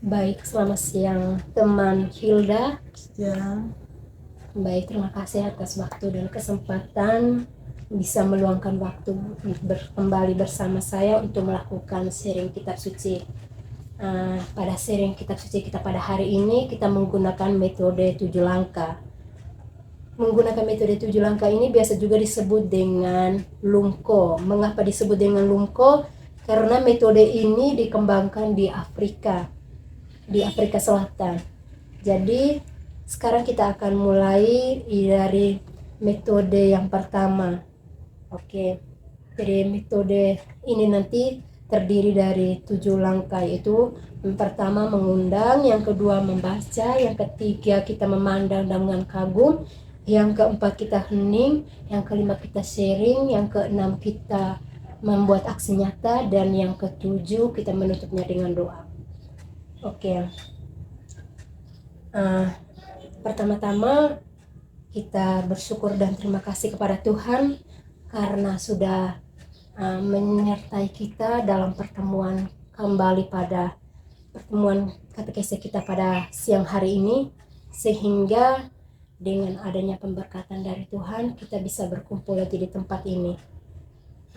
Baik, selamat siang teman Hilda. Ya, Baik, terima kasih atas waktu dan kesempatan bisa meluangkan waktu kembali bersama saya untuk melakukan sharing kitab suci. Pada sharing kitab suci kita pada hari ini, kita menggunakan metode 7 langkah. Menggunakan metode 7 langkah ini biasa juga disebut dengan LUMKO. Mengapa disebut dengan LUMKO? Karena metode ini dikembangkan di Afrika Selatan. Jadi sekarang kita akan mulai dari metode yang pertama. Oke. Jadi metode ini nanti terdiri dari 7 langkah, yaitu yang pertama mengundang, yang kedua membaca, yang ketiga kita memandang dengan kagum, yang keempat kita hening, yang kelima kita sharing, yang keenam kita membuat aksi nyata, dan yang ketujuh kita menutupnya dengan doa. Oke. Pertama-tama kita bersyukur dan terima kasih kepada Tuhan karena sudah menyertai kita dalam pertemuan kembali pada pertemuan katekese kita pada siang hari ini, sehingga dengan adanya pemberkatan dari Tuhan kita bisa berkumpul lagi di tempat ini.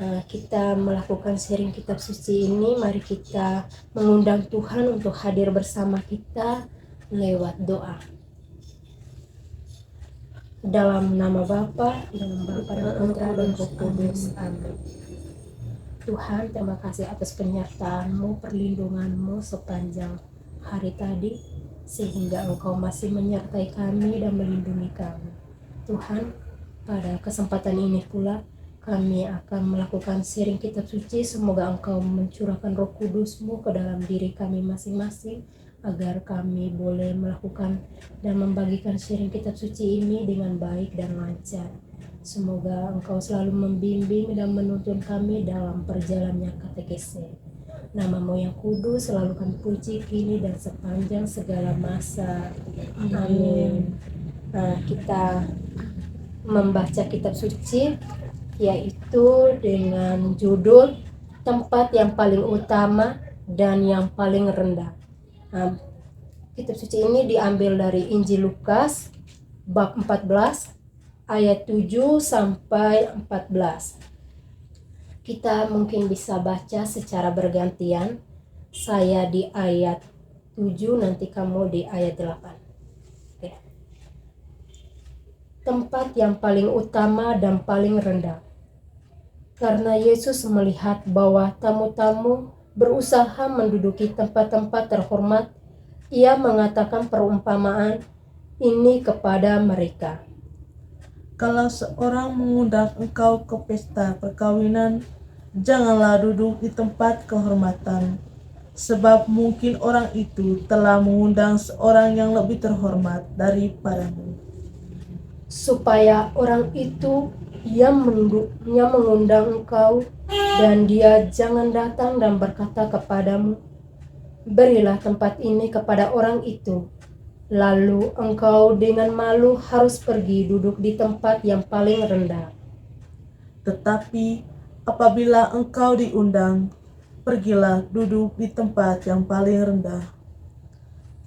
Kita melakukan sharing kitab suci ini, mari kita mengundang Tuhan untuk hadir bersama kita lewat doa. Dalam nama Bapa, dalam Bapa dan Putra dan Roh Kudus. Amin. Tuhan, terima kasih atas penyertaan-Mu, perlindungan-Mu sepanjang hari tadi, sehingga Engkau masih menyertai kami dan melindungi kami. Tuhan, pada kesempatan ini pula kami akan melakukan sharing kitab suci. Semoga Engkau mencurahkan Roh Kudus-Mu ke dalam diri kami masing-masing, agar kami boleh melakukan dan membagikan sharing kitab suci ini dengan baik dan lancar. Semoga Engkau selalu membimbing dan menuntun kami dalam perjalanannya katekese. Nama-Mu yang kudus selalu kami puji kini dan sepanjang segala masa. Amin. Kita membaca kitab suci, yaitu dengan judul tempat yang paling utama dan yang paling rendah. Kitab suci ini diambil dari Injil Lukas bab 14 ayat 7 sampai 14. Kita mungkin bisa baca secara bergantian. Saya di ayat 7, nanti kamu di ayat 8. Oke. Tempat yang paling utama dan paling rendah. Karena Yesus melihat bahwa tamu-tamu berusaha menduduki tempat-tempat terhormat, Ia mengatakan perumpamaan ini kepada mereka. kalau seorang mengundang engkau ke pesta perkawinan, janganlah duduk di tempat kehormatan, sebab mungkin orang itu telah mengundang seorang yang lebih terhormat daripadamu. Supaya orang itu yang mengundang engkau, dan dia jangan datang dan berkata kepadamu, berilah tempat ini kepada orang itu. Lalu engkau dengan malu harus pergi duduk di tempat yang paling rendah. Tetapi apabila engkau diundang, pergilah duduk di tempat yang paling rendah.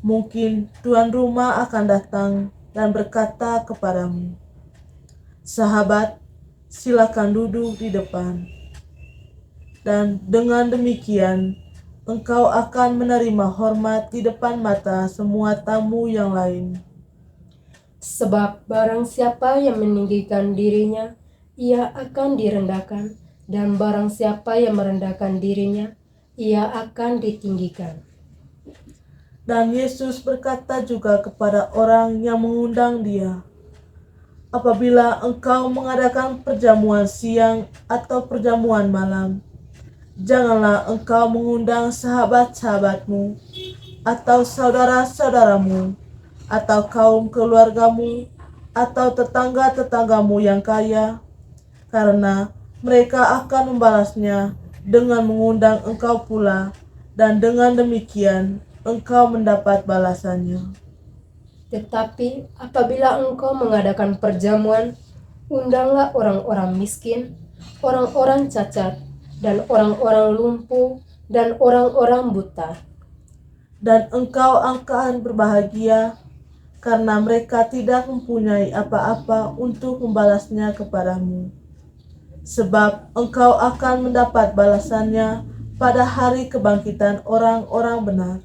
Mungkin tuan rumah akan datang dan berkata kepadamu, sahabat, silakan duduk di depan. Dan dengan demikian, engkau akan menerima hormat di depan mata semua tamu yang lain. Sebab barang siapa yang meninggikan dirinya, ia akan direndahkan, dan barang siapa yang merendahkan dirinya, ia akan ditinggikan. Dan Yesus berkata juga kepada orang yang mengundang dia, apabila engkau mengadakan perjamuan siang atau perjamuan malam, janganlah engkau mengundang sahabat-sahabatmu, atau saudara-saudaramu, atau kaum keluargamu, atau tetangga-tetanggamu yang kaya, karena mereka akan membalasnya dengan mengundang engkau pula, dan dengan demikian engkau mendapat balasannya. Tetapi apabila engkau mengadakan perjamuan, undanglah orang-orang miskin, orang-orang cacat, dan orang-orang lumpuh, dan orang-orang buta. dan engkau akan berbahagia karena mereka tidak mempunyai apa-apa untuk membalasnya kepadamu. Sebab engkau akan mendapat balasannya pada hari kebangkitan orang-orang benar.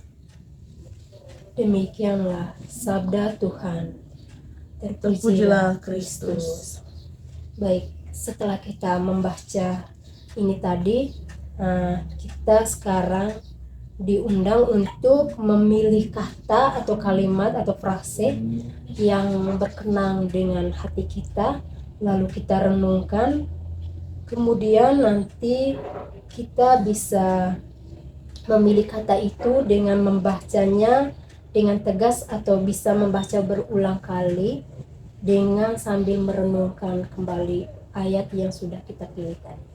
Demikianlah sabda Tuhan. Terpujilah Kristus. Baik, setelah kita membaca ini tadi, kita sekarang diundang untuk memilih kata atau kalimat atau frase yang berkenan dengan hati kita, lalu kita renungkan, kemudian nanti kita bisa memilih kata itu dengan membacanya dengan tegas atau bisa membaca berulang kali dengan sambil merenungkan kembali ayat yang sudah kita pilih tadi.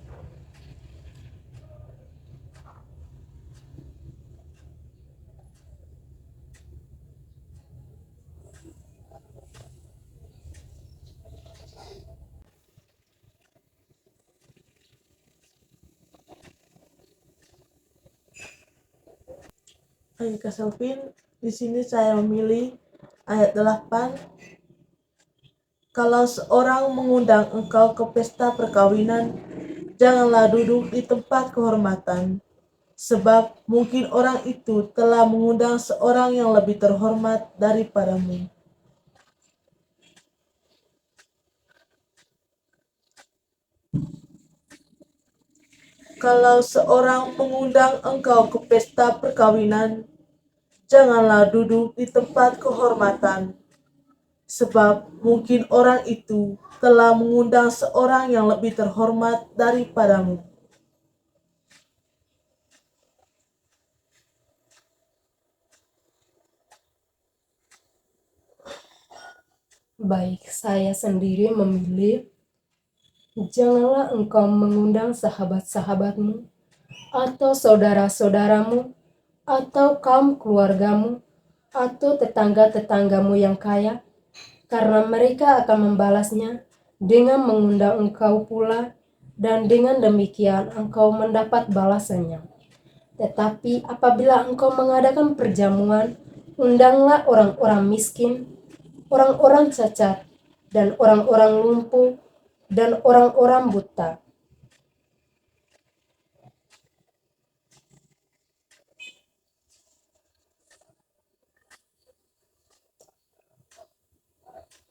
Baik, Kak Selvin, di sini saya memilih ayat 8. Kalau seorang mengundang engkau ke pesta perkawinan, janganlah duduk di tempat kehormatan, sebab mungkin orang itu telah mengundang seorang yang lebih terhormat daripadamu. Kalau seorang mengundang engkau ke pesta perkawinan, janganlah duduk di tempat kehormatan, sebab mungkin orang itu telah mengundang seorang yang lebih terhormat daripadamu. Baik, saya sendiri memilih janganlah engkau mengundang sahabat-sahabatmu atau saudara-saudaramu atau kaum keluargamu atau tetangga-tetanggamu yang kaya, karena mereka akan membalasnya dengan mengundang engkau pula, dan dengan demikian engkau mendapat balasannya. Tetapi apabila engkau mengadakan perjamuan, undanglah orang-orang miskin, orang-orang cacat, dan orang-orang lumpuh, dan orang-orang buta.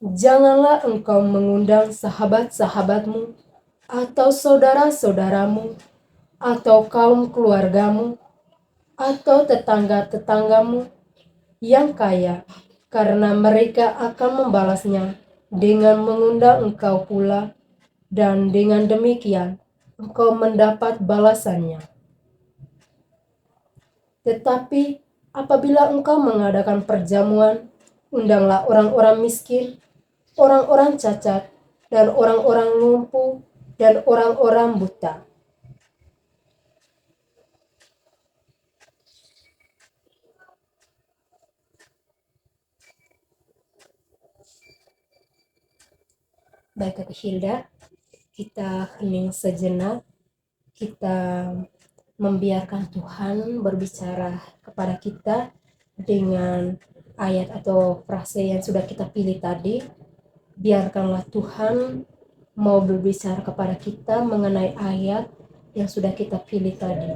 Janganlah engkau mengundang sahabat-sahabatmu, atau saudara-saudaramu, atau kaum keluargamu, atau tetangga-tetanggamu yang kaya, karena mereka akan membalasnya dengan mengundang engkau pula, dan dengan demikian engkau mendapat balasannya. Tetapi apabila engkau mengadakan perjamuan, undanglah orang-orang miskin, orang-orang cacat, dan orang-orang lumpuh, dan orang-orang buta. Baik, Kak Hilda, kita hening sejenak, kita membiarkan Tuhan berbicara kepada kita dengan ayat atau frase yang sudah kita pilih tadi. Biarkanlah Tuhan mau berbicara kepada kita mengenai ayat yang sudah kita pilih tadi.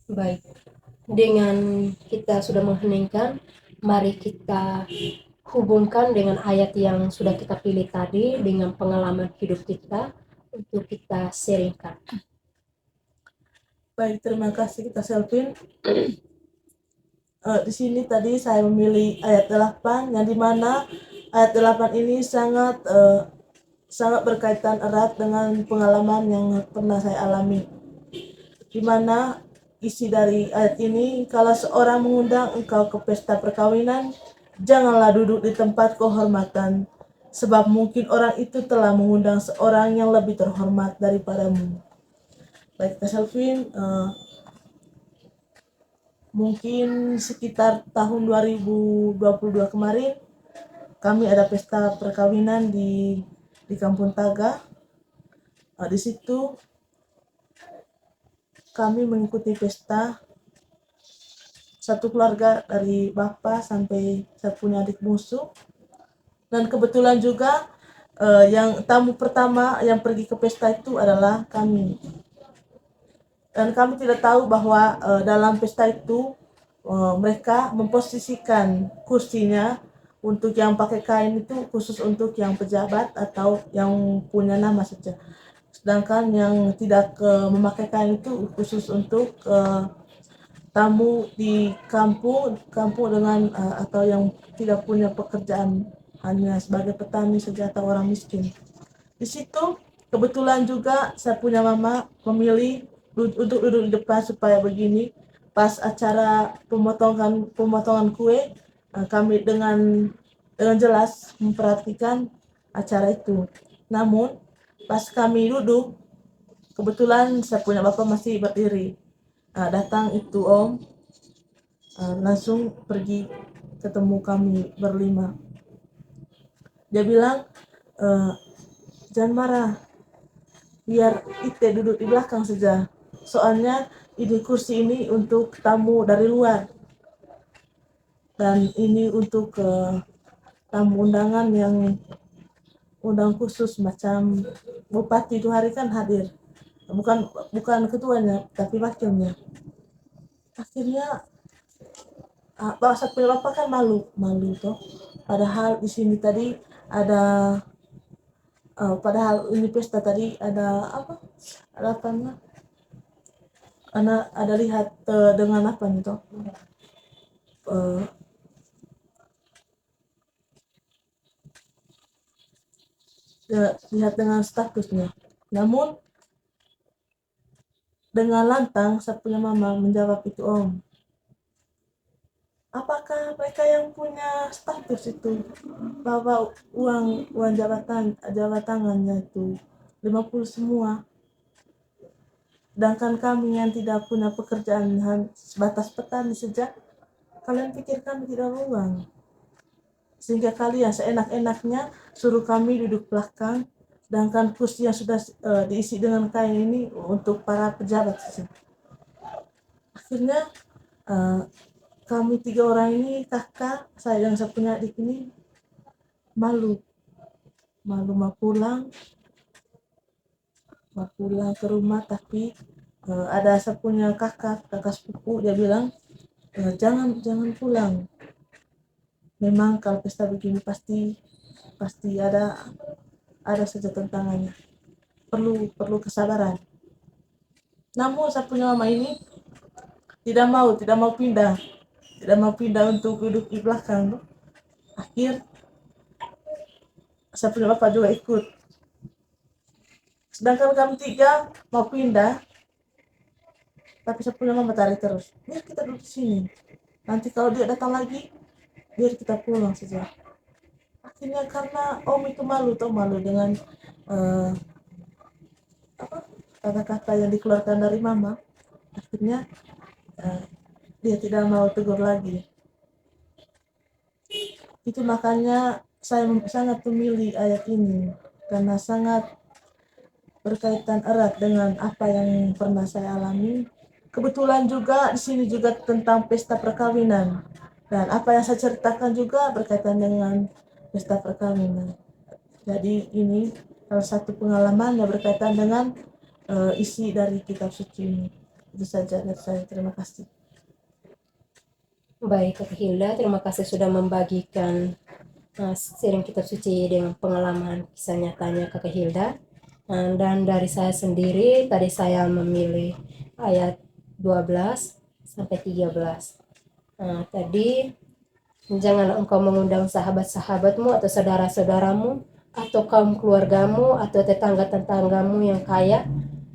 Baik, dengan kita sudah mengheningkan, mari kita hubungkan dengan ayat yang sudah kita pilih tadi dengan pengalaman hidup kita untuk kita sharingkan. Baik, terima kasih Kak Selvin. Di sini tadi saya memilih ayat 8, yang dimana ayat 8 ini sangat berkaitan erat dengan pengalaman yang pernah saya alami. Di mana isi dari ayat ini, kalau seorang mengundang engkau ke pesta perkawinan, janganlah duduk di tempat kehormatan, sebab mungkin orang itu telah mengundang seorang yang lebih terhormat daripadamu. Baik Kak Selvin, mungkin sekitar tahun 2022 kemarin kami ada pesta perkawinan di Kampung Taga. Di situ kami mengikuti pesta satu keluarga dari bapak sampai saya punya adik bungsu, dan kebetulan juga yang tamu pertama yang pergi ke pesta itu adalah kami, dan kami tidak tahu bahwa dalam pesta itu mereka memposisikan kursinya untuk yang pakai kain itu khusus untuk yang pejabat atau yang punya nama saja, sedangkan yang tidak memakai kain itu khusus untuk tamu di kampung dengan atau yang tidak punya pekerjaan, hanya sebagai petani saja atau orang miskin. Di situ kebetulan juga saya punya mama memilih untuk duduk di depan supaya begini pas acara pemotongan kue, kami dengan jelas memperhatikan acara itu. Namun pas kami duduk, kebetulan saya punya bapak masih berdiri. Datang itu om, langsung pergi ketemu kami berlima. Dia bilang, jangan marah, biar Ite duduk di belakang saja. Soalnya ini kursi ini untuk tamu dari luar, dan ini untuk tamu undangan yang undang khusus macam bupati itu hari kan hadir, bukan ketuanya tapi wakilnya. Akhirnya bahasa punya bapak kan malu toh, padahal di sini tadi ada padahal ini pesta tadi ada apa namanya, ada lihat dengan apa nih toh, lihat dengan statusnya. Namun dengan lantang saya punya mama menjawab itu om, apakah mereka yang punya status itu bawa uang jabatannya itu 50 semua, sedangkan kami yang tidak punya pekerjaan sebatas petani saja, kalian pikir kami tidak mau uang? Sehingga kalian seenak-enaknya suruh kami duduk belakang, sedangkan kursi yang sudah diisi dengan kain ini untuk para pejabat saja. Akhirnya kami 3 orang ini, kakak saya yang saya punya adik ini, malu mau pulang ke rumah, tapi ada saya punya kakak sepupu, dia bilang jangan pulang, memang kalau pesta begini pasti ada saja tantangannya, perlu kesabaran. Namun saya punya mama ini tidak mau pindah untuk duduk di belakang. Akhir saya punya bapak juga ikut, sedangkan kami 3 mau pindah, tapi saya punya mama tarik terus, biar kita duduk di sini, nanti kalau dia datang lagi biar kita pulang saja. Akhirnya karena om itu malu dengan kata-kata yang dikeluarkan dari mama, akhirnya dia tidak mau tegur lagi. Itu makanya saya sangat memilih ayat ini, karena sangat berkaitan erat dengan apa yang pernah saya alami. Kebetulan juga di sini juga tentang pesta perkawinan, dan apa yang saya ceritakan juga berkaitan dengan pesta perkawinan. Jadi ini salah satu pengalaman yang berkaitan dengan isi dari kitab suci ini. Itu saja dari saya. Terima kasih. Baik Kak Hilda, terima kasih sudah membagikan sharing kitab suci dengan pengalaman kisah nyatanya Kak Hilda. Dan dari saya sendiri, tadi saya memilih ayat 12 sampai 13. Tadi, janganlah engkau mengundang sahabat-sahabatmu atau saudara-saudaramu atau kaum keluargamu atau tetangga-tetanggamu yang kaya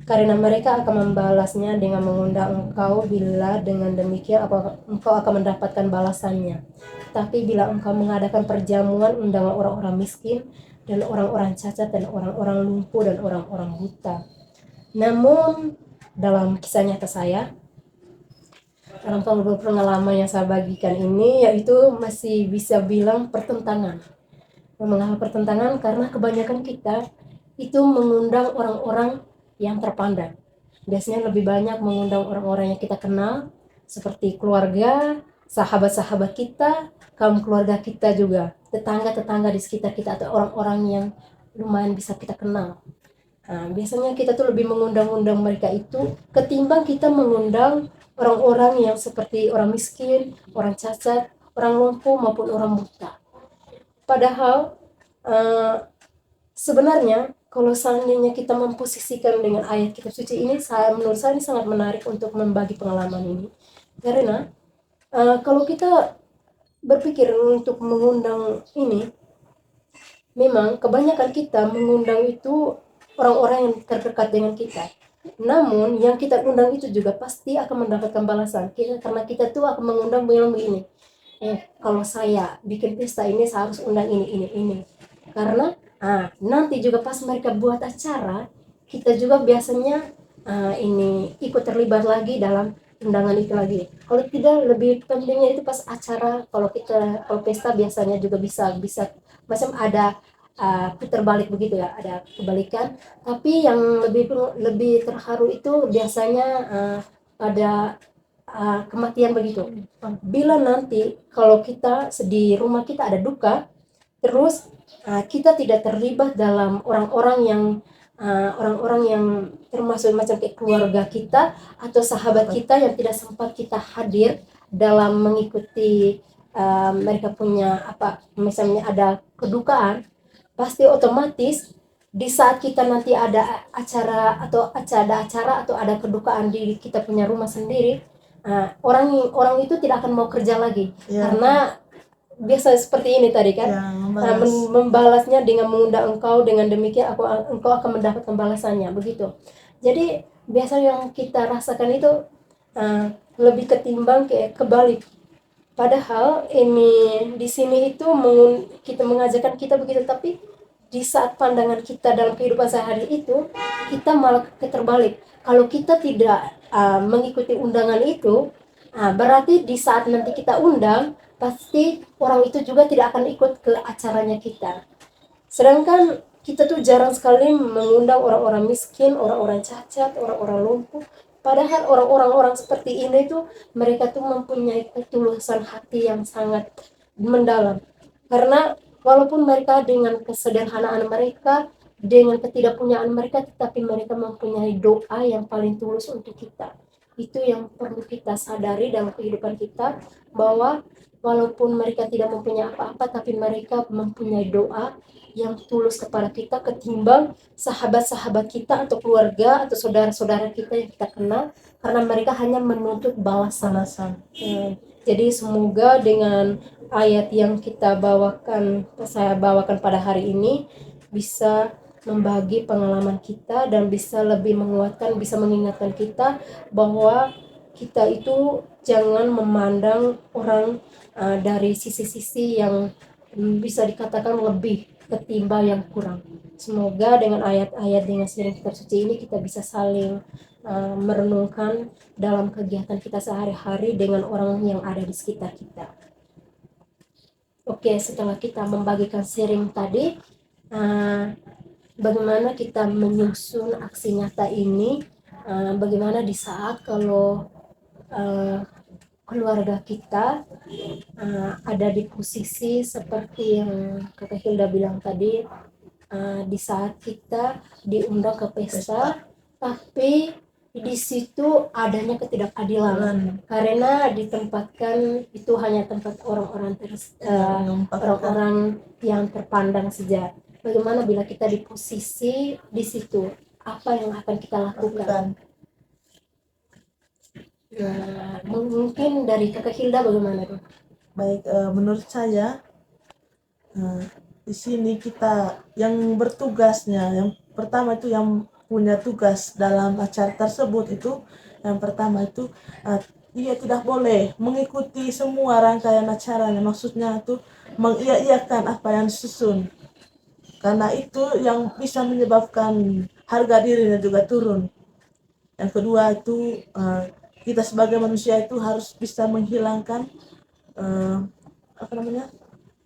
karena mereka akan membalasnya dengan mengundang engkau bila dengan demikian engkau akan mendapatkan balasannya. Tapi bila engkau mengadakan perjamuan, undanglah orang-orang miskin dan orang-orang cacat dan orang-orang lumpuh dan orang-orang buta. Namun dalam kisah nyata saya, dalam pengalaman yang saya bagikan ini, yaitu masih bisa bilang pertentangan. Mengapa pertentangan? Karena kebanyakan kita itu mengundang orang-orang yang terpandang. Biasanya lebih banyak mengundang orang-orang yang kita kenal, seperti keluarga, sahabat-sahabat kita, kaum keluarga kita juga, tetangga-tetangga di sekitar kita, atau orang-orang yang lumayan bisa kita kenal. Nah, biasanya kita tuh lebih mengundang-undang mereka itu ketimbang kita mengundang orang-orang yang seperti orang miskin, orang cacat, orang lumpuh maupun orang buta. Padahal sebenarnya kalau seandainya kita memposisikan dengan ayat kitab suci ini, menurut saya ini sangat menarik untuk membagi pengalaman ini. Karena kalau kita berpikir untuk mengundang ini, memang kebanyakan kita mengundang itu orang-orang yang terdekat dengan kita. Namun yang kita undang itu juga pasti akan mendapatkan balasan. Karena kita tuh akan mengundang begini. Kalau saya bikin pesta ini saya harus undang ini. Karena nanti juga pas mereka buat acara, kita juga biasanya ini ikut terlibat lagi dalam undangan itu lagi. Kalau tidak, lebih pentingnya itu pas acara. Kalau pesta biasanya juga bisa macam ada putar balik begitu ya, ada kebalikan. Tapi yang lebih terharu itu biasanya pada kematian begitu. Bila nanti kalau kita di rumah kita ada duka, terus kita tidak terlibat dalam orang-orang yang termasuk macam kayak keluarga kita atau sahabat kita yang tidak sempat kita hadir dalam mengikuti mereka punya misalnya ada kedukaan, pasti otomatis di saat kita nanti ada acara atau ada kedukaan di kita punya rumah sendiri, orang itu tidak akan mau kerja lagi karena biasa seperti ini tadi kan, membalasnya dengan mengundang engkau, dengan demikian engkau akan mendapatkan balasannya begitu. Jadi biasa yang kita rasakan itu lebih ketimbang kayak kebalik. Padahal ini di sini itu kita mengajarkan kita begitu, tapi di saat pandangan kita dalam kehidupan sehari itu kita malah terbalik. Kalau kita tidak mengikuti undangan itu, berarti di saat nanti kita undang, pasti orang itu juga tidak akan ikut ke acaranya kita. Sedangkan kita tuh jarang sekali mengundang orang-orang miskin, orang-orang cacat, orang-orang lumpuh. Padahal orang-orang seperti ini tuh mereka tuh mempunyai ketulusan hati yang sangat mendalam. Karena walaupun mereka dengan kesederhanaan mereka, dengan ketidakpunyaan mereka, tetapi mereka mempunyai doa yang paling tulus untuk kita. Itu yang perlu kita sadari dalam kehidupan kita, bahwa walaupun mereka tidak mempunyai apa-apa, tapi mereka mempunyai doa yang tulus kepada kita ketimbang sahabat-sahabat kita atau keluarga atau saudara-saudara kita yang kita kenal, karena mereka hanya menuntut balasan. Jadi semoga dengan ayat yang saya bawakan pada hari ini bisa membagi pengalaman kita dan bisa lebih menguatkan, bisa mengingatkan kita bahwa kita itu jangan memandang orang dari sisi-sisi yang bisa dikatakan lebih ketimbang yang kurang. Semoga dengan ayat-ayat dengan sirine kitab suci ini kita bisa saling merenungkan dalam kegiatan kita sehari-hari dengan orang yang ada di sekitar kita. Oke, setelah kita membagikan sharing tadi, bagaimana kita menyusun aksi nyata ini, bagaimana di saat kalau keluarga kita ada di posisi seperti yang Kakak Hilda bilang tadi, di saat kita diundang ke pesta, tapi di situ adanya ketidakadilan karena ditempatkan itu hanya tempat orang-orang yang terpandang saja. Bagaimana bila kita di posisi di situ, apa yang akan kita lakukan? Mungkin dari Kakak Hilda bagaimana tuh? Baik, menurut saya di sini kita yang bertugasnya, yang pertama itu yang punya tugas dalam acara tersebut itu yang pertama itu ia tidak boleh mengikuti semua rangkaian acaranya, maksudnya itu mengiyakan apa yang disusun, karena itu yang bisa menyebabkan harga dirinya juga turun. Yang kedua itu kita sebagai manusia itu harus bisa menghilangkan apa namanya,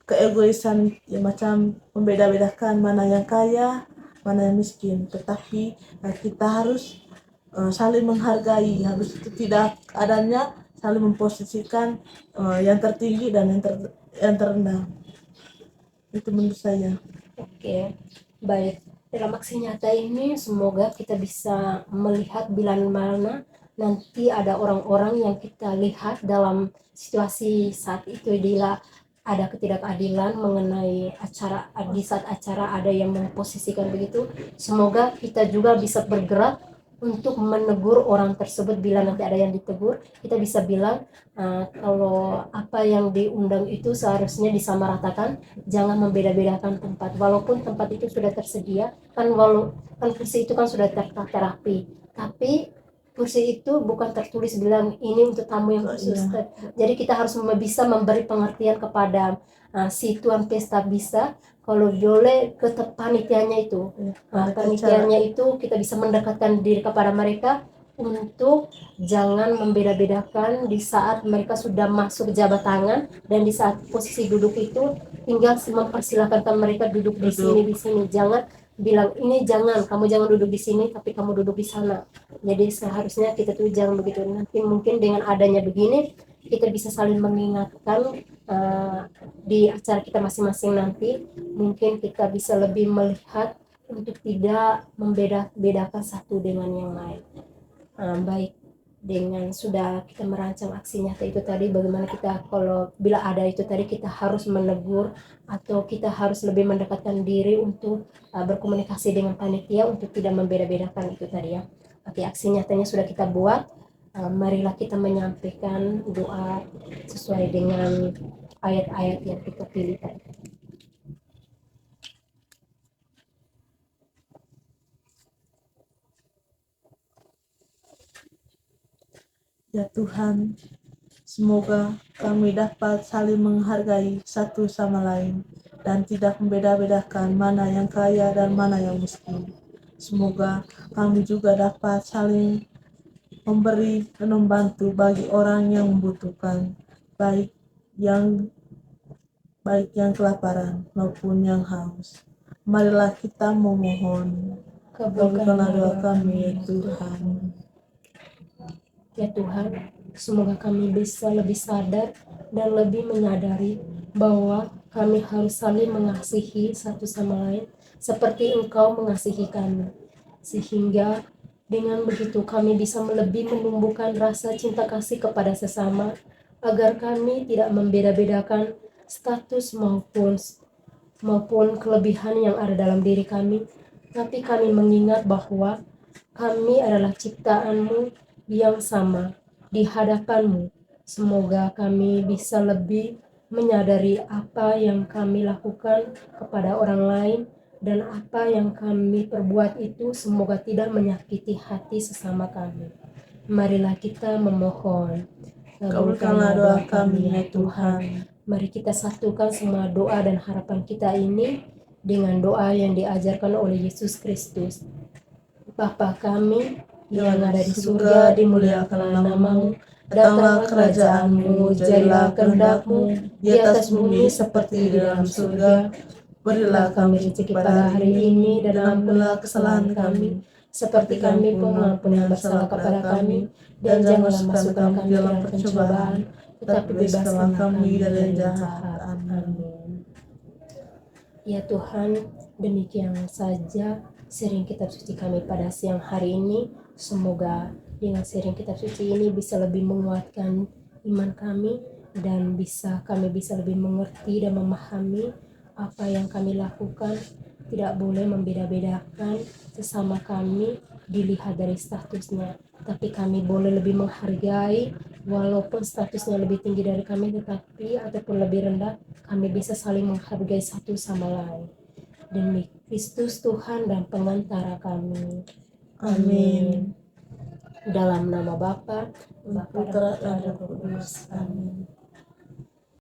keegoisan, ya macam membeda-bedakan mana yang kaya mana yang miskin, tetapi kita harus saling menghargai, harus tidak adanya saling memposisikan yang tertinggi dan yang terendah. Itu menurut saya. Oke, baik. Dalam aksi nyata ini semoga kita bisa melihat bila mana nanti ada orang-orang yang kita lihat dalam situasi saat itu, bila ada ketidakadilan mengenai acara, di saat acara ada yang memposisikan begitu, semoga kita juga bisa bergerak untuk menegur orang tersebut. Bila nanti ada yang ditegur, kita bisa bilang kalau apa yang diundang itu seharusnya disamaratakan, jangan membeda-bedakan tempat, walaupun tempat itu sudah tersedia kan, kan kursi itu kan sudah tertata rapi, tapi kursi itu bukan tertulis bilang ini untuk tamu yang khusus. Jadi kita harus bisa memberi pengertian kepada si tuan pesta, bisa kalau boleh ke panitianya itu, panitianya itu kita bisa mendekatkan diri kepada mereka untuk jangan membeda-bedakan di saat mereka sudah masuk jabat tangan, dan di saat posisi duduk itu tinggal mempersilahkan mereka duduk di sini, jangan bilang ini jangan, kamu jangan duduk di sini tapi kamu duduk di sana. Jadi seharusnya kita tuh jangan begitu. Nanti mungkin dengan adanya begini kita bisa saling mengingatkan di acara kita masing-masing, nanti mungkin kita bisa lebih melihat untuk tidak membeda-bedakan satu dengan yang lain. Baik, dengan sudah kita merancang aksi nyata itu tadi, bagaimana kita kalau bila ada itu tadi kita harus menegur atau kita harus lebih mendekatkan diri untuk berkomunikasi dengan panitia untuk tidak membeda-bedakan itu tadi ya. Oke, aksi nyatanya sudah kita buat. Marilah kita menyampaikan doa sesuai dengan ayat-ayat yang kita pilih tadi. Ya Tuhan, semoga kami dapat saling menghargai satu sama lain dan tidak membeda-bedakan mana yang kaya dan mana yang miskin. Semoga kami juga dapat saling memberi dan membantu bagi orang yang membutuhkan, baik yang kelaparan maupun yang haus. Marilah kita memohon. Kabulkanlah doa kami ya Tuhan. Ya Tuhan, semoga kami bisa lebih sadar dan lebih menyadari bahwa kami harus saling mengasihi satu sama lain seperti Engkau mengasihi kami. Sehingga dengan begitu kami bisa lebih menumbuhkan rasa cinta kasih kepada sesama, agar kami tidak membeda-bedakan status maupun kelebihan yang ada dalam diri kami, tapi kami mengingat bahwa kami adalah ciptaan-Mu yang sama di hadapan-Mu. Semoga kami bisa lebih menyadari apa yang kami lakukan kepada orang lain dan apa yang kami perbuat itu semoga tidak menyakiti hati sesama kami. Marilah kita memohon. Kabulkanlah doa kami ya Tuhan. Mari kita satukan semua doa dan harapan kita ini dengan doa yang diajarkan oleh Yesus Kristus. Bapa kami yang ada di surga, dimuliakanlah nama-Mu, datanglah kerajaan-Mu, jadilah kehendak-Mu di atas bumi seperti di dalam surga. Berilah kami rezeki pada hari ini dan ampunilah kesalahan kami, seperti kami pun mengampuni yang bersalah kepada kami, dan janganlah masukkan kami dalam percobaan, tetapi bebaskanlah kami dari yang jahat. Amin. Ya Tuhan, demikian saja sharing kitab suci kami pada siang hari ini. Semoga dengan sharing kitab suci ini bisa lebih menguatkan iman kami dan kami bisa lebih mengerti dan memahami apa yang kami lakukan. Tidak boleh membeda-bedakan sesama kami dilihat dari statusnya, tapi kami boleh lebih menghargai walaupun statusnya lebih tinggi dari kami, tetapi ataupun lebih rendah, kami bisa saling menghargai satu sama lain. Demi Kristus Tuhan dan pengantara kami. Amin. Dalam nama Bapa, Putra dan Roh Kudus. Amin.